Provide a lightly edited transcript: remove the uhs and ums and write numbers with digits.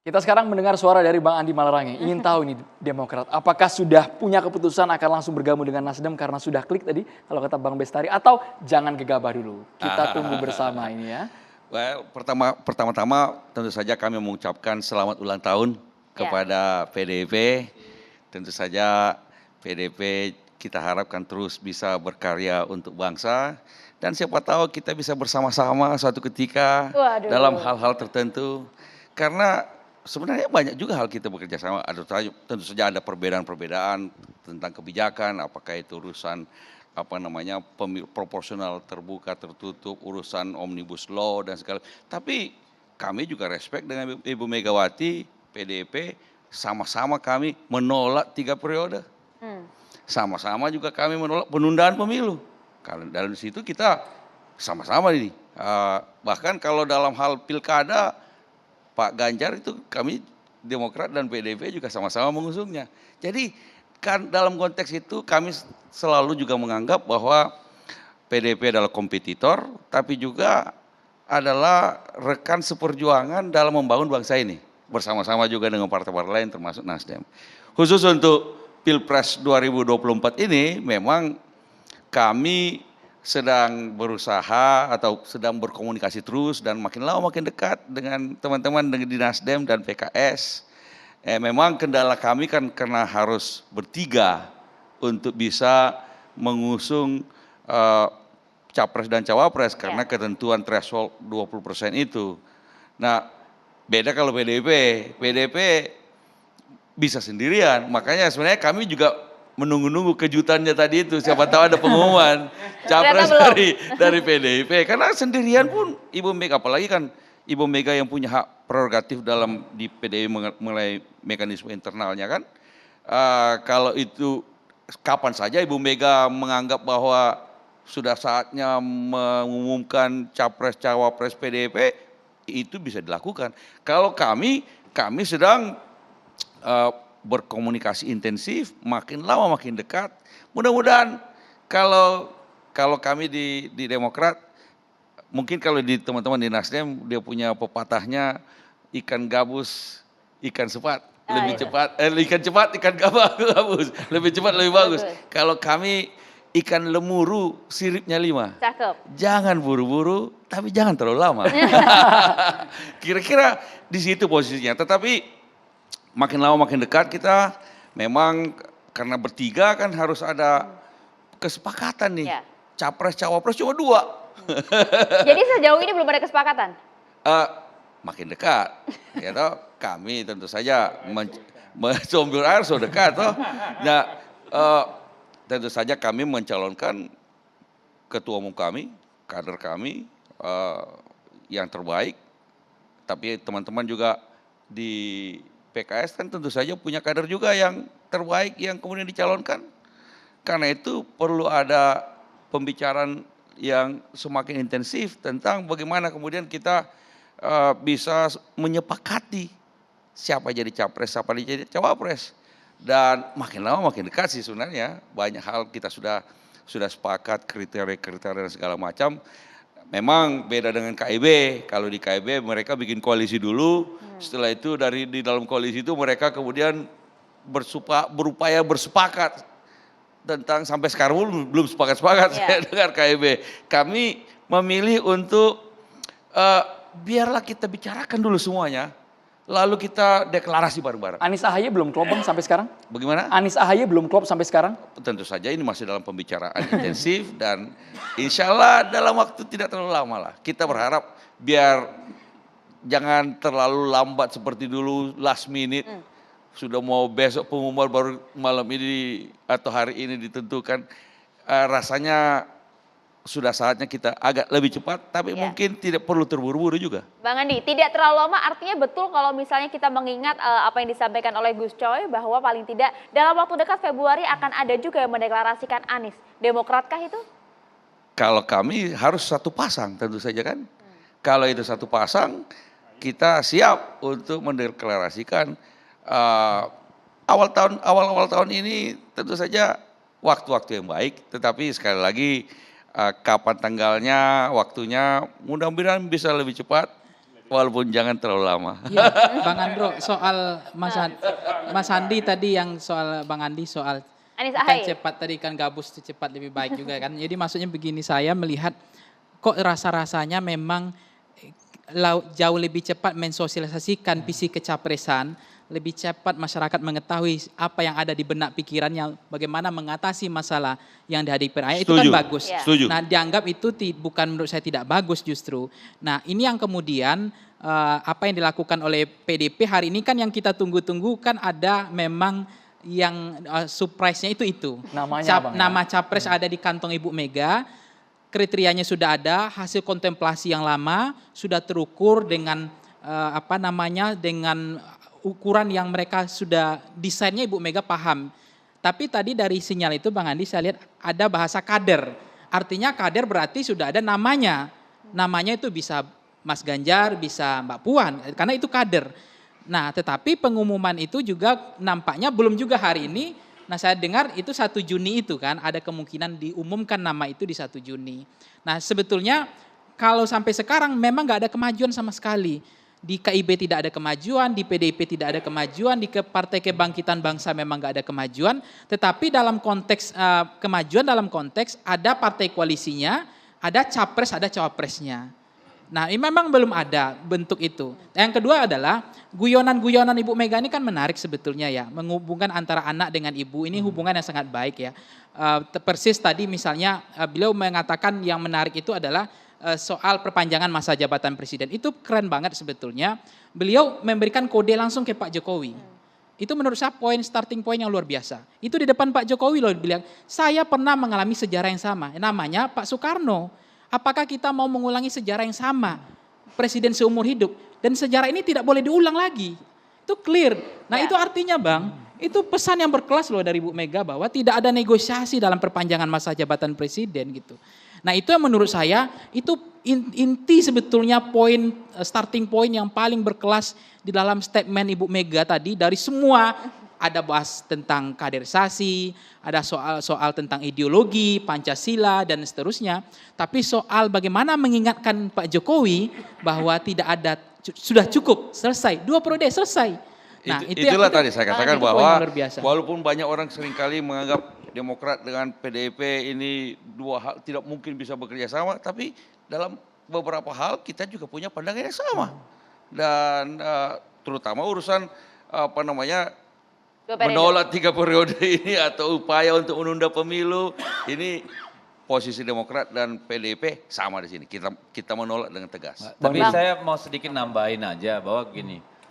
Kita sekarang mendengar suara dari Bang Andi Malarangeng. Ingin tahu ini Demokrat, apakah sudah punya keputusan akan langsung bergabung dengan Nasdem karena sudah klik tadi, kalau kata Bang Bestari, atau jangan gegabah dulu. Kita tunggu bersama ini ya. Well, pertama-tama tentu saja kami mengucapkan selamat ulang tahun kepada PDIP. Tentu saja PDIP kita harapkan terus bisa berkarya untuk bangsa. Dan siapa tahu kita bisa bersama-sama suatu ketika dalam hal-hal tertentu. Karena sebenarnya banyak juga hal kita bekerja sama. Tentu saja ada perbedaan-perbedaan tentang kebijakan, apakah itu urusan proporsional terbuka tertutup, urusan omnibus law dan segala. Tapi kami juga respect dengan Ibu Megawati, PDIP, sama-sama kami menolak 3 periode. Sama-sama juga kami menolak penundaan pemilu. Karena dalam situ kita sama-sama ini. Bahkan kalau dalam hal pilkada, Pak Ganjar itu kami Demokrat dan PDIP juga sama-sama mengusungnya. Jadi kan dalam konteks itu kami selalu juga menganggap bahwa PDIP adalah kompetitor, tapi juga adalah rekan seperjuangan dalam membangun bangsa ini. Bersama-sama juga dengan partai-partai lain termasuk Nasdem. Khusus untuk Pilpres 2024 ini memang kami sedang berusaha atau sedang berkomunikasi terus dan makin lama makin dekat dengan teman-teman di Nasdem dan PKS. Memang kendala kami kan karena harus bertiga untuk bisa mengusung capres dan cawapres karena ketentuan threshold 20% itu. Nah, beda kalau PDIP bisa sendirian. Makanya sebenarnya kami juga menunggu-nunggu kejutannya tadi itu. Siapa tahu ada pengumuman capres dari PDIP. Karena sendirian pun Ibu Mega, apalagi kan Ibu Mega yang punya hak prerogatif dalam di PDIP mulai mekanisme internalnya kan. Kalau itu kapan saja Ibu Mega menganggap bahwa sudah saatnya mengumumkan capres-cawapres PDIP, itu bisa dilakukan. Kalau kami sedang berkomunikasi intensif, makin lama makin dekat. Mudah-mudahan kalau kami di Demokrat, mungkin kalau di teman-teman di Nasdem dia punya pepatahnya ikan gabus, ikan cepat, lebih cepat, ikan cepat, ikan gabus, lebih cepat lebih bagus. Kalau kami ikan lemuru, siripnya 5. Cakep. Jangan buru-buru, tapi jangan terlalu lama. Kira-kira di situ posisinya. Tetapi makin lama makin dekat kita, memang karena bertiga kan harus ada kesepakatan nih. Capres, cawapres cuma 2. Jadi sejauh ini belum ada kesepakatan? Makin dekat. Ya toh, kami tentu saja mencombur air so dekat toh. Nah, tentu saja kami mencalonkan ketua umum kami, kader kami yang terbaik. Tapi teman-teman juga di PKS kan tentu saja punya kader juga yang terbaik yang kemudian dicalonkan. Karena itu perlu ada pembicaraan yang semakin intensif tentang bagaimana kemudian kita bisa menyepakati siapa jadi capres, siapa jadi cawapres. Dan makin lama makin dekat sih sebenarnya. Banyak hal kita sudah sepakat, kriteria-kriteria dan segala macam. Memang beda dengan KIB. Kalau di KIB mereka bikin koalisi dulu. Setelah itu di dalam koalisi itu mereka kemudian berupaya bersepakat tentang sampai sekarang belum sepakat-sepakat saya dengar KIB. Kami memilih untuk biarlah kita bicarakan dulu semuanya. Lalu kita deklarasi bareng-bareng. Anies AHY belum klop Bang sampai sekarang? Bagaimana? Anies AHY belum klop sampai sekarang? Tentu saja ini masih dalam pembicaraan intensif dan insya Allah dalam waktu tidak terlalu lama lah. Kita berharap biar jangan terlalu lambat seperti dulu last minute. Sudah mau besok pengumuman baru malam ini atau hari ini ditentukan. Rasanya sudah saatnya kita agak lebih cepat, tapi mungkin tidak perlu terburu-buru juga. Bang Andi, tidak terlalu lama artinya betul kalau misalnya kita mengingat apa yang disampaikan oleh Gus Coy bahwa paling tidak dalam waktu dekat Februari akan ada juga yang mendeklarasikan Anies. Demokratkah itu? Kalau kami harus satu pasang tentu saja kan. Kalau itu satu pasang, kita siap untuk mendeklarasikan awal tahun ini tentu saja waktu-waktu yang baik, tetapi sekali lagi kapan tanggalnya, waktunya, mudah-mudahan bisa lebih cepat. walaupun jangan terlalu lama. Ya, Bang Andro, soal Mas Andi tadi yang soal Bang Andi soal Anies kan Ahaye. cepat tadi kan gabus cepat lebih baik juga kan. Jadi maksudnya begini, saya melihat kok rasa-rasanya memang jauh lebih cepat mensosialisasikan visi kecapresan, lebih cepat masyarakat mengetahui apa yang ada di benak pikirannya, bagaimana mengatasi masalah yang dihadapi rakyat, itu kan Setuju. bagus. Ya. Setuju. Nah, dianggap itu bukan, menurut saya tidak bagus justru. Nah, ini yang kemudian apa yang dilakukan oleh PDP hari ini kan yang kita tunggu-tunggu kan ada memang yang surprise-nya itu. Namanya, Bang, ya? Nama capres ada di kantong Ibu Mega, kriterianya sudah ada, hasil kontemplasi yang lama sudah terukur dengan dengan ukuran yang mereka sudah desainnya Ibu Mega paham. Tapi tadi dari sinyal itu Bang Andi saya lihat ada bahasa kader. Artinya kader berarti sudah ada namanya. Namanya itu bisa Mas Ganjar, bisa Mbak Puan, karena itu kader. Nah, tetapi pengumuman itu juga nampaknya belum juga hari ini. Nah, saya dengar itu 1 Juni itu kan, ada kemungkinan diumumkan nama itu di 1 Juni. Nah, sebetulnya kalau sampai sekarang memang nggak ada kemajuan sama sekali. Di KIB tidak ada kemajuan, di PDIP tidak ada kemajuan, di Partai Kebangkitan Bangsa memang nggak ada kemajuan. Tetapi dalam konteks kemajuan dalam konteks ada partai koalisinya, ada capres, ada cawapresnya. Nah, ini memang belum ada bentuk itu. Yang kedua adalah guyonan-guyonan Ibu Mega ini kan menarik sebetulnya ya, menghubungkan antara anak dengan ibu, ini hubungan yang sangat baik ya. Persis tadi misalnya beliau mengatakan yang menarik itu adalah soal perpanjangan masa jabatan presiden. Itu keren banget sebetulnya. Beliau memberikan kode langsung ke Pak Jokowi. Itu menurut saya starting point yang luar biasa. Itu di depan Pak Jokowi loh bilang, saya pernah mengalami sejarah yang sama. Namanya Pak Soekarno. Apakah kita mau mengulangi sejarah yang sama? Presiden seumur hidup. Dan sejarah ini tidak boleh diulang lagi. Itu clear. Nah itu artinya Bang, itu pesan yang berkelas loh dari Bu Mega bahwa tidak ada negosiasi dalam perpanjangan masa jabatan presiden gitu. Nah itu yang menurut saya itu inti sebetulnya starting point yang paling berkelas di dalam statement Ibu Mega tadi dari semua. Ada bahas tentang kaderisasi, ada soal tentang ideologi, Pancasila dan seterusnya. Tapi soal bagaimana mengingatkan Pak Jokowi bahwa tidak ada, sudah cukup, selesai, 2 periode selesai. Nah, itulah tadi saya katakan itu poin bahwa yang luar biasa. walaupun banyak orang seringkali menganggap Demokrat dengan PDIP ini 2 hal tidak mungkin bisa bekerja sama, tapi dalam beberapa hal kita juga punya pandangan yang sama. Dan terutama urusan menolak 3 periode ini atau upaya untuk menunda pemilu, ini posisi Demokrat dan PDIP sama di sini. Kita menolak dengan tegas. Tapi saya mau sedikit nambahin aja bahwa gini,